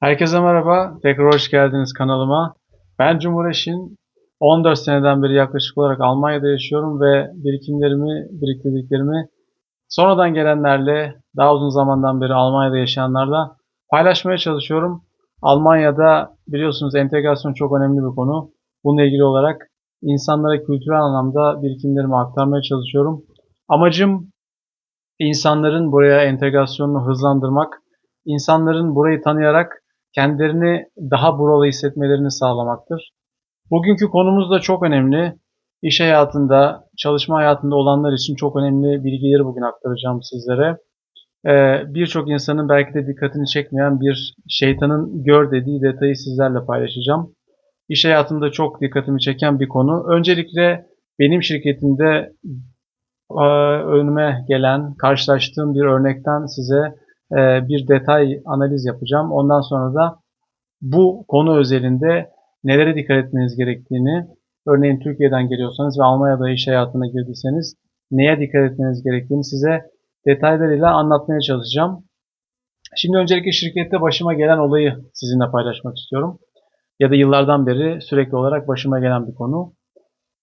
Herkese merhaba, tekrar hoş geldiniz kanalıma. Ben Cumhur Eşin. 14 seneden beri yaklaşık olarak Almanya'da yaşıyorum ve biriktirdiklerimi sonradan gelenlerle, daha uzun zamandan beri Almanya'da yaşayanlarla paylaşmaya çalışıyorum. Almanya'da biliyorsunuz entegrasyon çok önemli bir konu. Bununla ilgili olarak insanlara kültürel anlamda birikimlerimi aktarmaya çalışıyorum. Amacım insanların buraya entegrasyonunu hızlandırmak, insanların burayı tanıyarak kendilerini daha buralı hissetmelerini sağlamaktır. Bugünkü konumuz da çok önemli. İş hayatında, çalışma hayatında olanlar için çok önemli bilgileri bugün aktaracağım sizlere. Birçok insanın belki de dikkatini çekmeyen bir şeytanın gör dediği detayı sizlerle paylaşacağım. İş hayatında çok dikkatimi çeken bir konu. Öncelikle benim şirketimde önüme gelen, karşılaştığım bir örnekten size bir detay analiz yapacağım. Ondan sonra da bu konu özelinde nelere dikkat etmeniz gerektiğini, örneğin Türkiye'den geliyorsanız ve Almanya'da iş hayatına girdiyseniz neye dikkat etmeniz gerektiğini size detaylarıyla anlatmaya çalışacağım. Şimdi öncelikle şirkette başıma gelen olayı sizinle paylaşmak istiyorum. Ya da yıllardan beri sürekli olarak başıma gelen bir konu.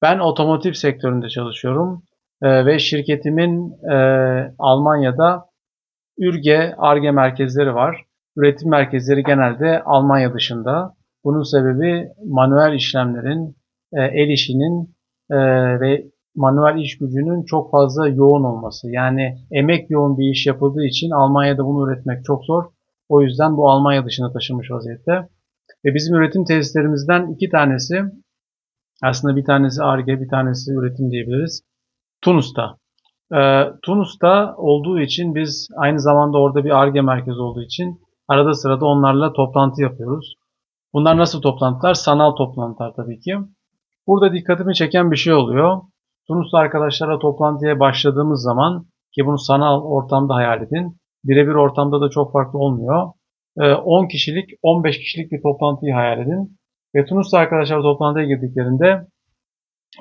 Ben otomotiv sektöründe çalışıyorum ve şirketimin Almanya'da Ürge, Ar-Ge merkezleri var. Üretim merkezleri genelde Almanya dışında. Bunun sebebi manuel işlemlerin, el işinin ve manuel iş gücünün çok fazla yoğun olması. Yani emek yoğun bir iş yapıldığı için Almanya'da bunu üretmek çok zor. O yüzden bu Almanya dışına taşınmış vaziyette. Ve bizim üretim tesislerimizden iki tanesi, aslında bir tanesi Ar-Ge, bir tanesi üretim diyebiliriz, Tunus'ta. Tunus'ta olduğu için biz aynı zamanda orada bir Ar-Ge merkezi olduğu için arada sırada onlarla toplantı yapıyoruz. Bunlar nasıl toplantılar? Sanal toplantılar tabii ki. Burada dikkatimi çeken bir şey oluyor. Tunuslu arkadaşlarla toplantıya başladığımız zaman, ki bunu sanal ortamda hayal edin, birebir ortamda da çok farklı olmuyor. 10 kişilik, 15 kişilik bir toplantıyı hayal edin. Ve Tunuslu arkadaşlar toplantıya girdiklerinde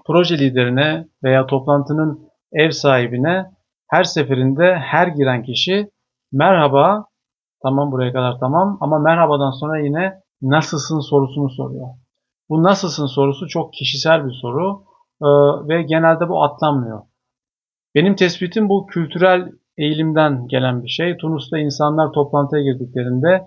proje liderine veya toplantının ev sahibine her seferinde her giren kişi merhaba, tamam buraya kadar tamam ama merhabadan sonra yine nasılsın sorusunu soruyor. Bu nasılsın sorusu çok kişisel bir soru ve genelde bu atlanmıyor. Benim tespitim bu kültürel eğilimden gelen bir şey. Tunus'ta insanlar toplantıya girdiklerinde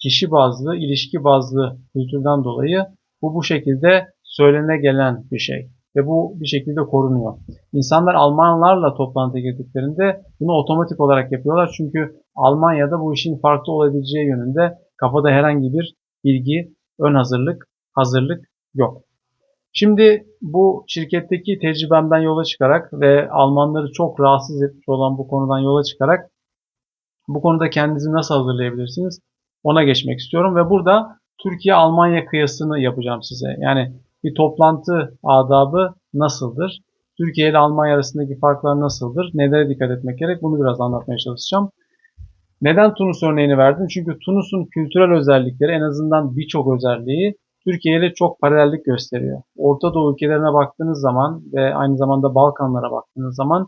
kişi bazlı, ilişki bazlı kültürden dolayı bu şekilde söylene gelen bir şey. Ve bu bir şekilde korunuyor. İnsanlar Almanlarla toplantıya girdiklerinde bunu otomatik olarak yapıyorlar. Çünkü Almanya'da bu işin farklı olabileceği yönünde kafada herhangi bir bilgi, ön hazırlık yok. Şimdi bu şirketteki tecrübemden yola çıkarak ve Almanları çok rahatsız etmiş olan bu konudan yola çıkarak bu konuda kendinizi nasıl hazırlayabilirsiniz? Ona geçmek istiyorum ve burada Türkiye-Almanya kıyasını yapacağım size. Yani bir toplantı adabı nasıldır? Türkiye ile Almanya arasındaki farklar nasıldır? Nelere dikkat etmek gerek? Bunu biraz anlatmaya çalışacağım. Neden Tunus örneğini verdim? Çünkü Tunus'un kültürel özellikleri, en azından birçok özelliği Türkiye ile çok paralellik gösteriyor. Orta Doğu ülkelerine baktığınız zaman ve aynı zamanda Balkanlara baktığınız zaman,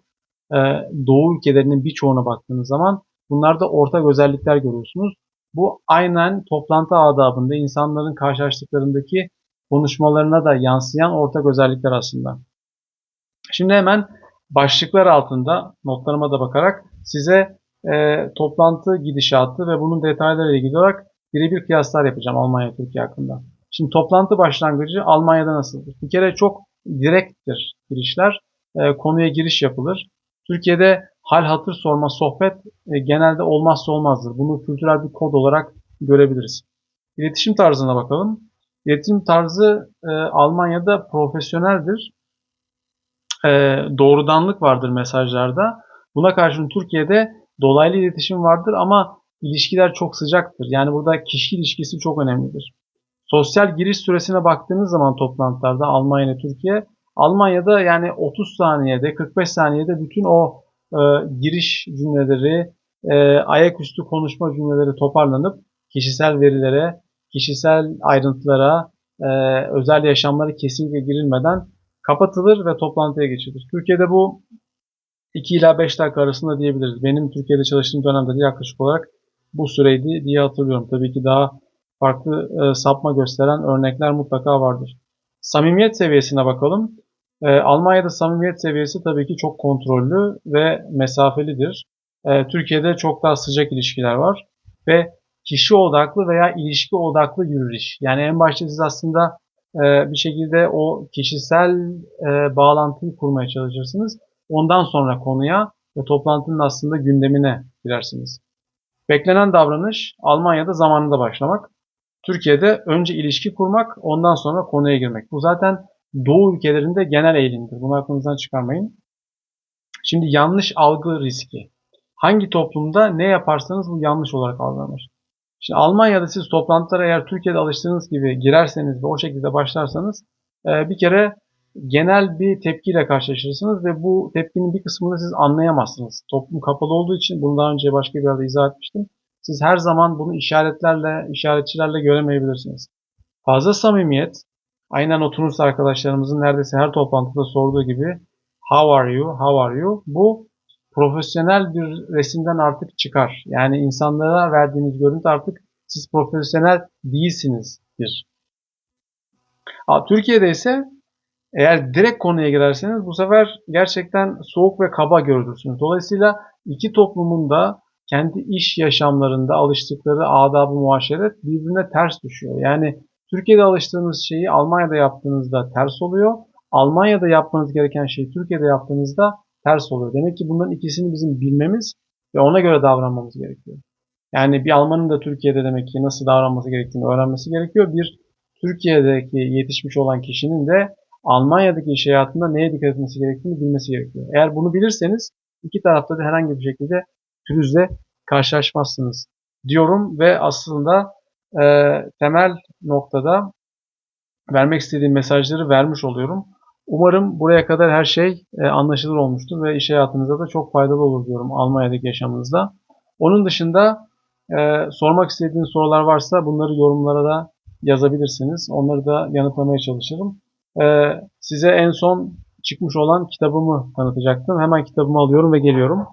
e, Doğu ülkelerinin birçoğuna baktığınız zaman bunlarda ortak özellikler görüyorsunuz. Bu aynen toplantı adabında insanların karşılaştıklarındaki konuşmalarına da yansıyan ortak özellikler aslında. Şimdi hemen başlıklar altında notlarıma da bakarak size toplantı gidişatı ve bunun detaylarıyla ilgili olarak birebir kıyaslar yapacağım Almanya-Türkiye hakkında. Şimdi toplantı başlangıcı Almanya'da nasıldır? Bir kere çok direkttir girişler. Konuya giriş yapılır. Türkiye'de hal hatır sorma, sohbet genelde olmazsa olmazdır. Bunu kültürel bir kod olarak görebiliriz. İletişim tarzına bakalım. İletişim tarzı Almanya'da profesyoneldir, doğrudanlık vardır mesajlarda. Buna karşın Türkiye'de dolaylı iletişim vardır ama ilişkiler çok sıcaktır. Yani burada kişi ilişkisi çok önemlidir. Sosyal giriş süresine baktığınız zaman toplantılarda Almanya ile Türkiye, Almanya'da yani 30 saniyede, 45 saniyede bütün o giriş cümleleri, ayaküstü konuşma cümleleri toparlanıp kişisel verilere, kişisel ayrıntılara, e, özel yaşamları kesinlikle girilmeden kapatılır ve toplantıya geçilir. Türkiye'de bu 2 ila 5 dakika arasında diyebiliriz. Benim Türkiye'de çalıştığım dönemde de yaklaşık olarak bu süreydi diye hatırlıyorum. Tabii ki daha farklı sapma gösteren örnekler mutlaka vardır. Samimiyet seviyesine bakalım. Almanya'da samimiyet seviyesi tabii ki çok kontrollü ve mesafelidir. Türkiye'de çok daha sıcak ilişkiler var ve kişi odaklı veya ilişki odaklı yürür iş. Yani en başta siz aslında bir şekilde o kişisel bağlantıyı kurmaya çalışırsınız. Ondan sonra konuya ve toplantının aslında gündemine girersiniz. Beklenen davranış Almanya'da zamanında başlamak. Türkiye'de önce ilişki kurmak, ondan sonra konuya girmek. Bu zaten Doğu ülkelerinde genel eğilimdir. Bunu aklınızdan çıkarmayın. Şimdi yanlış algı riski. Hangi toplumda ne yaparsanız bu yanlış olarak algılanır. Şimdi Almanya'da siz toplantılara eğer Türkiye'de alıştığınız gibi girerseniz ve o şekilde başlarsanız bir kere genel bir tepkiyle karşılaşırsınız ve bu tepkinin bir kısmını siz anlayamazsınız. Toplum kapalı olduğu için bunu daha önce başka bir yerde izah etmiştim. Siz her zaman bunu işaretlerle, işaretçilerle göremeyebilirsiniz. Fazla samimiyet, aynen o Tunus arkadaşlarımızın neredeyse her toplantıda sorduğu gibi How are you? How are you? Bu profesyonel bir resimden artık çıkar. Yani insanlara verdiğiniz görüntü artık siz profesyonel değilsinizdir. Türkiye'de ise eğer direkt konuya girerseniz bu sefer gerçekten soğuk ve kaba görülürsünüz. Dolayısıyla iki toplumun da kendi iş yaşamlarında alıştıkları adab-ı muaşeret birbirine ters düşüyor. Yani Türkiye'de alıştığınız şeyi Almanya'da yaptığınızda ters oluyor. Almanya'da yapmanız gereken şeyi Türkiye'de yaptığınızda ters oluyor. Demek ki bunların ikisini bizim bilmemiz ve ona göre davranmamız gerekiyor. Yani bir Almanın da Türkiye'de demek ki nasıl davranması gerektiğini öğrenmesi gerekiyor. Bir Türkiye'deki yetişmiş olan kişinin de Almanya'daki iş hayatında neye dikkat etmesi gerektiğini bilmesi gerekiyor. Eğer bunu bilirseniz iki tarafta da herhangi bir şekilde pürüzle karşılaşmazsınız diyorum ve aslında temel noktada vermek istediğim mesajları vermiş oluyorum. Umarım buraya kadar her şey anlaşılır olmuştur ve iş hayatınızda da çok faydalı olur diyorum Almanya'daki yaşamınızda. Onun dışında sormak istediğiniz sorular varsa bunları yorumlara da yazabilirsiniz. Onları da yanıtlamaya çalışırım. Size en son çıkmış olan kitabımı tanıtacaktım. Hemen kitabımı alıyorum ve geliyorum.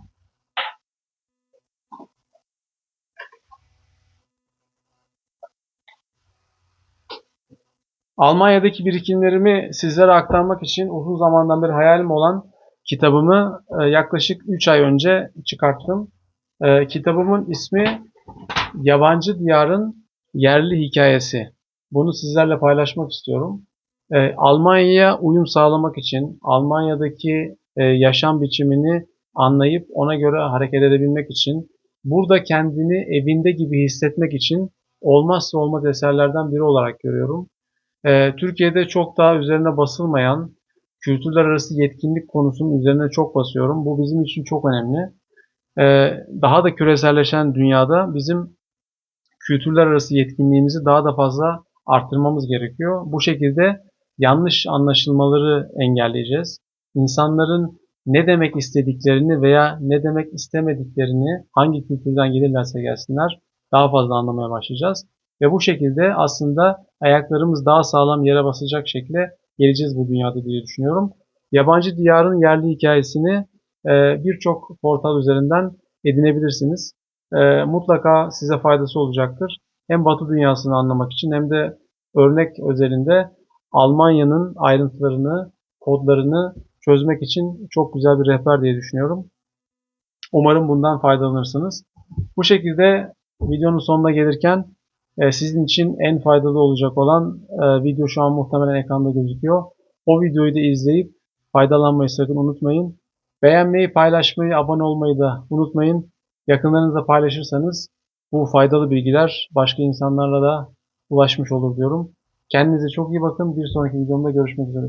Almanya'daki birikimlerimi sizlere aktarmak için uzun zamandan beri hayalim olan kitabımı yaklaşık 3 ay önce çıkarttım. Kitabımın ismi Yabancı Diyarın Yerli Hikayesi. Bunu sizlerle paylaşmak istiyorum. Almanya'ya uyum sağlamak için, Almanya'daki yaşam biçimini anlayıp ona göre hareket edebilmek için, burada kendini evinde gibi hissetmek için olmazsa olmaz eserlerden biri olarak görüyorum. Türkiye'de çok daha üzerine basılmayan kültürler arası yetkinlik konusunun üzerine çok basıyorum. Bu bizim için çok önemli. Daha da küreselleşen dünyada bizim kültürler arası yetkinliğimizi daha da fazla arttırmamız gerekiyor. Bu şekilde yanlış anlaşılmaları engelleyeceğiz. İnsanların ne demek istediklerini veya ne demek istemediklerini hangi kültürden gelirlerse gelsinler daha fazla anlamaya başlayacağız. Ve bu şekilde aslında ayaklarımız daha sağlam yere basacak şekilde geleceğiz bu dünyada diye düşünüyorum. Yabancı Diyarın Yerli Hikayesini birçok portal üzerinden edinebilirsiniz. Mutlaka size faydası olacaktır. Hem Batı dünyasını anlamak için hem de örnek özelinde Almanya'nın ayrıntılarını, kodlarını çözmek için çok güzel bir rehber diye düşünüyorum. Umarım bundan faydalanırsınız. Bu şekilde videonun sonuna gelirken sizin için en faydalı olacak olan video şu an muhtemelen ekranda gözüküyor. O videoyu da izleyip faydalanmayı sakın unutmayın. Beğenmeyi, paylaşmayı, abone olmayı da unutmayın. Yakınlarınızla paylaşırsanız bu faydalı bilgiler başka insanlarla da ulaşmış olur diyorum. Kendinize çok iyi bakın. Bir sonraki videomda görüşmek üzere.